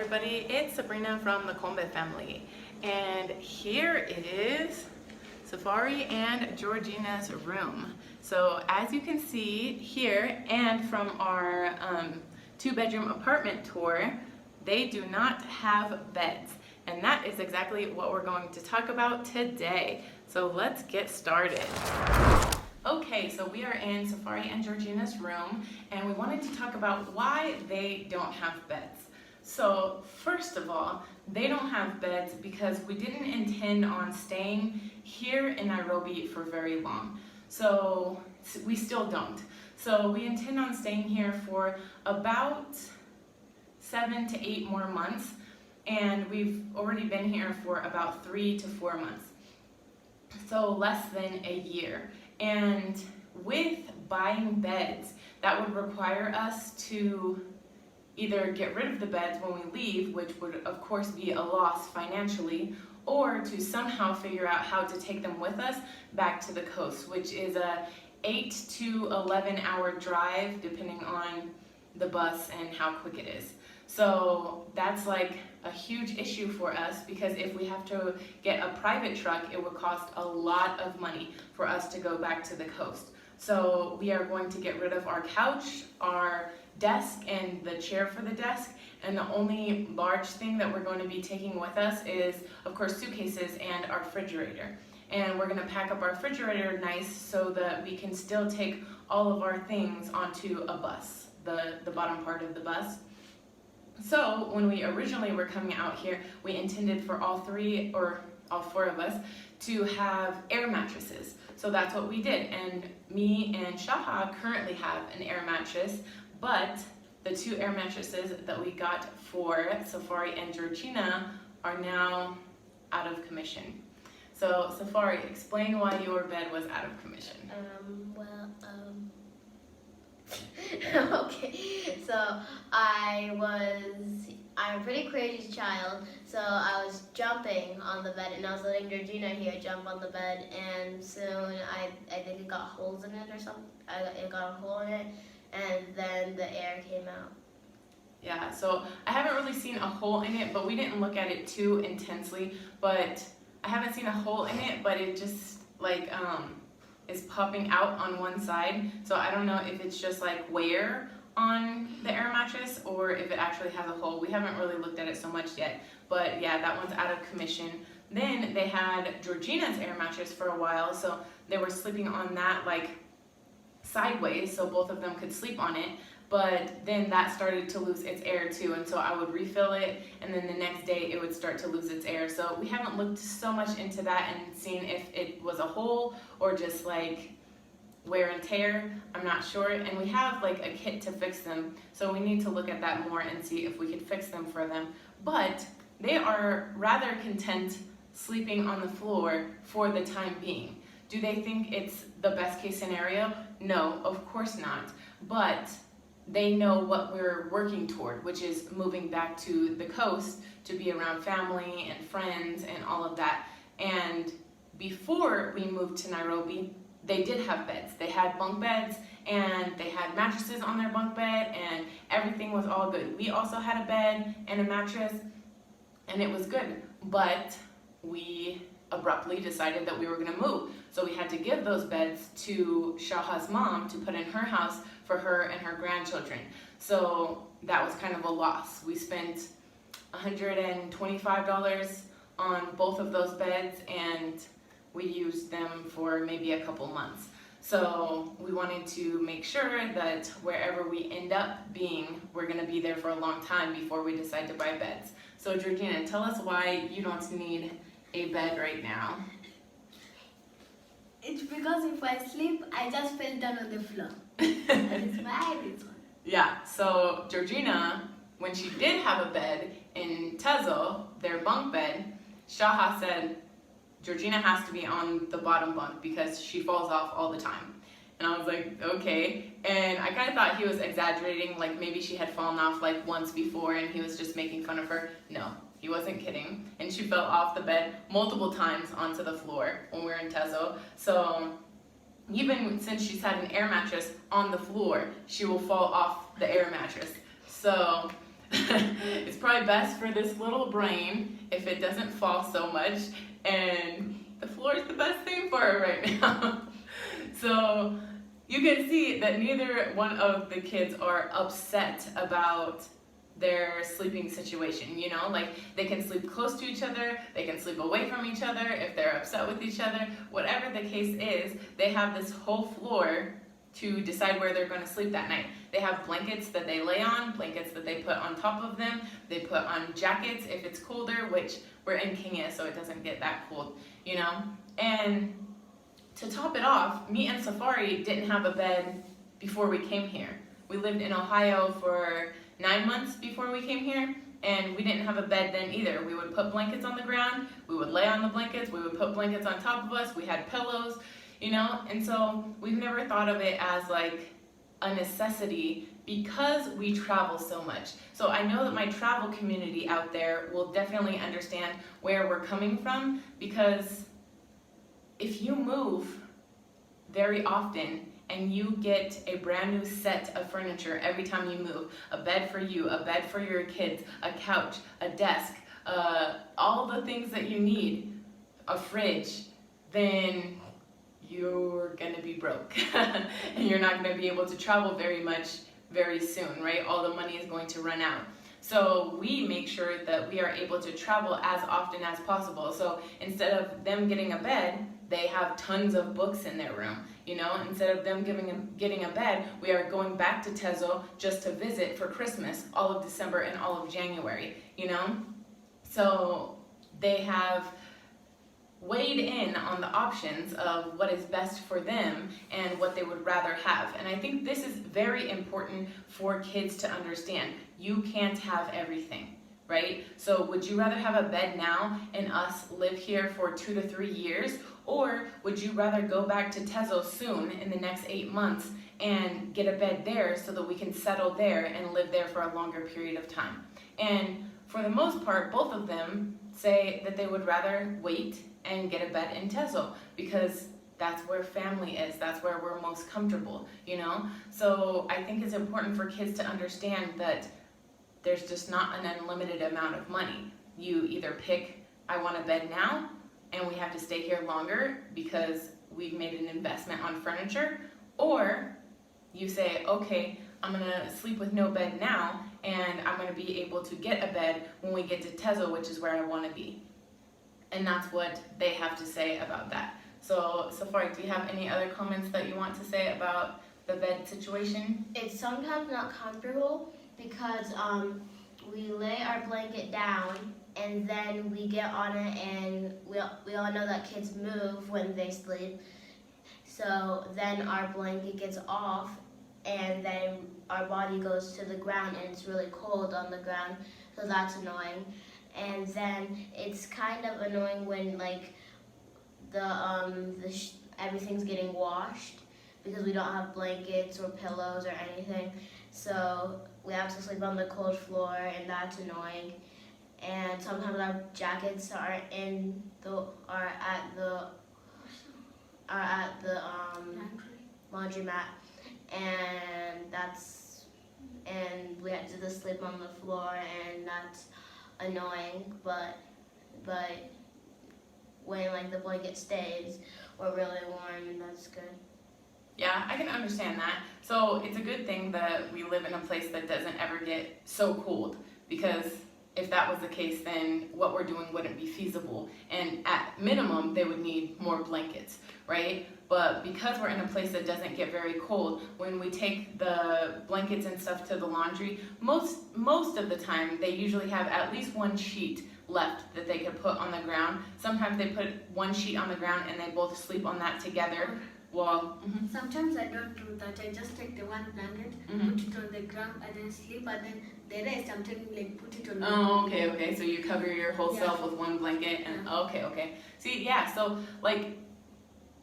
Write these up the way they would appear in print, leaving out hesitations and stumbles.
everybody, it's Sabrina from the Combe family, and here is Safari and Georgina's room. So as you can see here and from our two-bedroom apartment tour, they do not have beds, and that is exactly what we're going to talk about today. So let's get started. Okay, so we are in Safari and Georgina's room, and we wanted to talk about why they don't have beds. So first of all, they don't have beds because we didn't intend on staying here in Nairobi for very long. So we still don't. So we intend on staying here for about 7 to 8 more months, and we've already been here for about 3 to 4 months. So less than a year. And with buying beds, that would require us to either get rid of the beds when we leave, which would of course be a loss financially, or to somehow figure out how to take them with us back to the coast, which is a 8 to 11 hour drive depending on the bus and how quick it is. So that's like a huge issue for us, because if we have to get a private truck, it would cost a lot of money for us to go back to the coast. So we are going to get rid of our couch, our desk, and the chair for the desk, and the only large thing that we're going to be taking with us is, of course, suitcases and our refrigerator. And we're going to pack up our refrigerator nice so that we can still take all of our things onto a bus, the bottom part of the bus. So when we originally were coming out here, we intended for all 3 or all 4 of us to have air mattresses. So that's what we did, and me and Shaha currently have an air mattress, but the 2 air mattresses that we got for Safari and Georgina are now out of commission. So Safari, explain why your bed was out of commission. Okay, so I'm a pretty crazy child, so I was jumping on the bed, and I was letting Georgina here jump on the bed, and soon I think it got holes in it or something. It got a hole in it, and then the air came out. Yeah, so I haven't really seen a hole in it, but we didn't look at it too intensely, but I haven't seen a hole in it, but it just like is popping out on one side. So I don't know if it's just like wear on the air mattress or if it actually has a hole. We haven't really looked at it so much yet, but yeah, that one's out of commission. Then they had Georgina's air mattress for a while, so they were sleeping on that like sideways so both of them could sleep on it. But then that started to lose its air too, and so I would refill it, and then the next day it would start to lose its air. So we haven't looked so much into that and seen if it was a hole or just like wear and tear. I'm not sure, and we have like a kit to fix them, so we need to look at that more and see if we could fix them for them. But they are rather content sleeping on the floor for the time being. Do they think it's the best case scenario? No, of course not. But they know what we're working toward, which is moving back to the coast to be around family and friends and all of that. And before we moved to Nairobi, they did have beds. They had bunk beds, and they had mattresses on their bunk bed, and everything was all good. We also had a bed and a mattress, and it was good. But we abruptly decided that we were gonna move. So we had to give those beds to Shaha's mom to put in her house for her and her grandchildren. So that was kind of a loss. We spent $125 on both of those beds, and we used them for maybe a couple months. So we wanted to make sure that wherever we end up being, we're gonna be there for a long time before we decide to buy beds. So Georgina, tell us why you don't need a bed right now. It's because if I sleep, I just fell down on the floor. And it's why this one. Yeah, so Georgina, when she did have a bed in Tezo, their bunk bed, Shaha said, Georgina has to be on the bottom bunk because she falls off all the time. And I was like, okay. And I kind of thought he was exaggerating, like maybe she had fallen off like once before and he was just making fun of her. No, he wasn't kidding. And she fell off the bed multiple times onto the floor when we were in Tezo. So even since she's had an air mattress on the floor, she will fall off the air mattress. So it's probably best for this little brain if it doesn't fall so much, and the floor is the best thing for it right now. So you can see that neither one of the kids are upset about their sleeping situation, you know, like they can sleep close to each other, they can sleep away from each other if they're upset with each other. Whatever the case is, they have this whole floor to decide where they're going to sleep that night. They have blankets that they lay on, blankets that they put on top of them, they put on jackets if it's colder, which we're in Kenya so it doesn't get that cold, you know. And to top it off, me and Safari didn't have a bed before we came here. We lived in Ohio for 9 months before we came here, and we didn't have a bed then either. We would put blankets on the ground, we would lay on the blankets, we would put blankets on top of us, we had pillows, you know, and so we've never thought of it as like a necessity because we travel so much. So I know that my travel community out there will definitely understand where we're coming from, because if you move very often and you get a brand new set of furniture every time you move, a bed for you, a bed for your kids, a couch, a desk, all the things that you need, a fridge, then you're gonna be broke and you're not gonna be able to travel very much very soon, right? All the money is going to run out. So we make sure that we are able to travel as often as possible. So instead of them getting a bed, they have tons of books in their room, you know. Instead of them getting a bed, we are going back to Tezo just to visit for Christmas, all of December and all of January, you know. So they have weighed in on the options of what is best for them and what they would rather have. And I think this is very important for kids to understand. You can't have everything, right? So would you rather have a bed now and us live here for 2 to 3 years? Or would you rather go back to Tezo soon in the next 8 months and get a bed there so that we can settle there and live there for a longer period of time? And for the most part, both of them say that they would rather wait and get a bed in Tezo because that's where family is, that's where we're most comfortable, you know? So I think it's important for kids to understand that there's just not an unlimited amount of money. You either pick, I want a bed now, and we have to stay here longer because we've made an investment on furniture, or you say, okay, I'm gonna sleep with no bed now, and I'm gonna be able to get a bed when we get to Tezo, which is where I wanna be. And that's what they have to say about that. So, Safari, do you have any other comments that you want to say about the bed situation? It's sometimes not comfortable because we lay our blanket down and then we get on it, and we all know that kids move when they sleep. So then our blanket gets off and then our body goes to the ground and it's really cold on the ground, so that's annoying. And then it's kind of annoying when like everything's getting washed because we don't have blankets or pillows or anything. So we have to sleep on the cold floor, and that's annoying. And sometimes our jackets are at the laundromat, and we have to just sleep on the floor, and that's annoying. But when like the blanket stays, we're really warm, and that's good. Yeah, I can understand that. So it's a good thing that we live in a place that doesn't ever get so cold, because if that was the case, then what we're doing wouldn't be feasible. And at minimum, they would need more blankets, right? But because we're in a place that doesn't get very cold, when we take the blankets and stuff to the laundry, most of the time, they usually have at least one sheet left that they could put on the ground. Sometimes they put one sheet on the ground and they both sleep on that together. Well, sometimes I don't do that. I just take the one blanket, put it on the ground, and then sleep, and then the rest sometimes like put it on the oh, okay. So you cover your whole self with one blanket, and okay. See, yeah, so like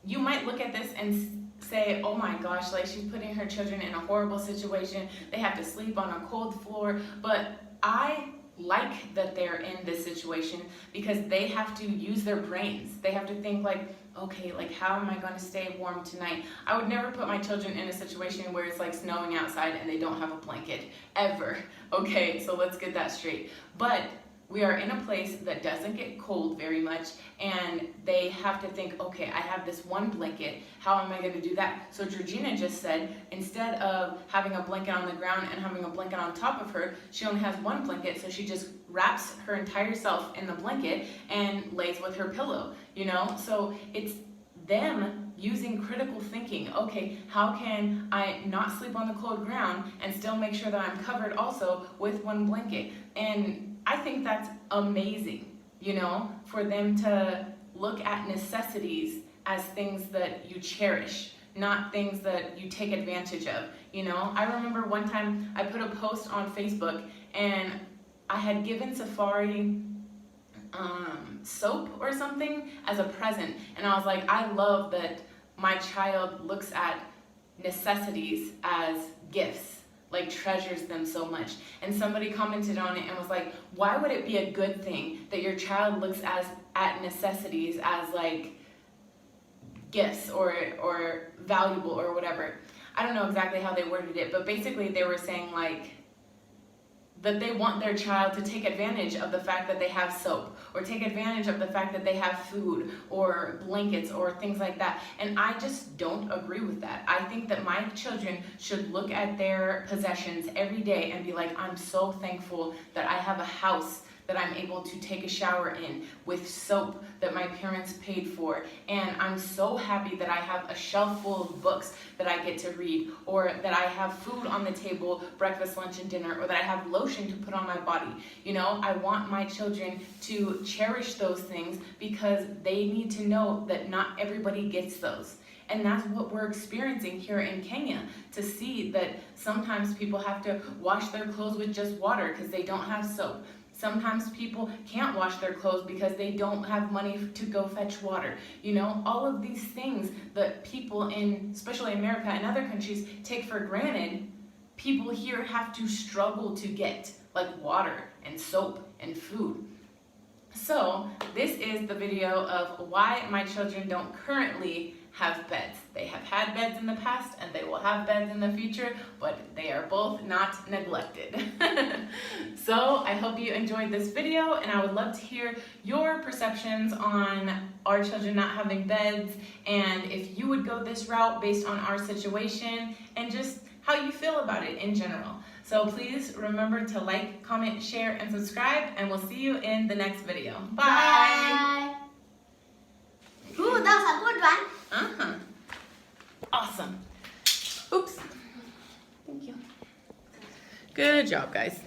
you might look at this and say, oh my gosh, like she's putting her children in a horrible situation. They have to sleep on a cold floor. But I like that they're in this situation because they have to use their brains. They have to think like, okay, like how am I going to stay warm tonight? I would never put my children in a situation where it's like snowing outside and they don't have a blanket, ever. Okay, so let's get that straight. But we are in a place that doesn't get cold very much, and they have to think, okay, I have this one blanket, how am I going to do that? So Georgina just said, instead of having a blanket on the ground and having a blanket on top of her, she only has one blanket, so she just wraps her entire self in the blanket and lays with her pillow, you know? So it's them using critical thinking. Okay, how can I not sleep on the cold ground and still make sure that I'm covered also with one blanket? And I think that's amazing, you know, for them to look at necessities as things that you cherish, not things that you take advantage of, you know. I remember one time I put a post on Facebook and I had given Safari soap or something as a present, and I was like, I love that my child looks at necessities as gifts, like treasures them so much. And somebody commented on it and was like, why would it be a good thing that your child looks at necessities as like gifts or valuable or whatever? I don't know exactly how they worded it, but basically they were saying like that they want their child to take advantage of the fact that they have soap, or take advantage of the fact that they have food or blankets or things like that. And I just don't agree with that. I think that my children should look at their possessions every day and be like, I'm so thankful that I have a house that I'm able to take a shower in with soap that my parents paid for. And I'm so happy that I have a shelf full of books that I get to read, or that I have food on the table, breakfast, lunch, and dinner, or that I have lotion to put on my body. You know, I want my children to cherish those things because they need to know that not everybody gets those. And that's what we're experiencing here in Kenya, to see that sometimes people have to wash their clothes with just water because they don't have soap. Sometimes people can't wash their clothes because they don't have money to go fetch water. You know, all of these things that people in, especially America and other countries, take for granted, people here have to struggle to get, like water and soap and food. So this is the video of why my children don't currently have beds. They have had beds in the past and they will have beds in the future, but they are both not neglected. So I hope you enjoyed this video, and I would love to hear your perceptions on our children not having beds, and if you would go this route based on our situation, and just how you feel about it in general. So please remember to like, comment, share, and subscribe, and we'll see you in the next video. Bye! Bye. Ooh, that was a good one. Awesome. Oops. Thank you. Good job, guys.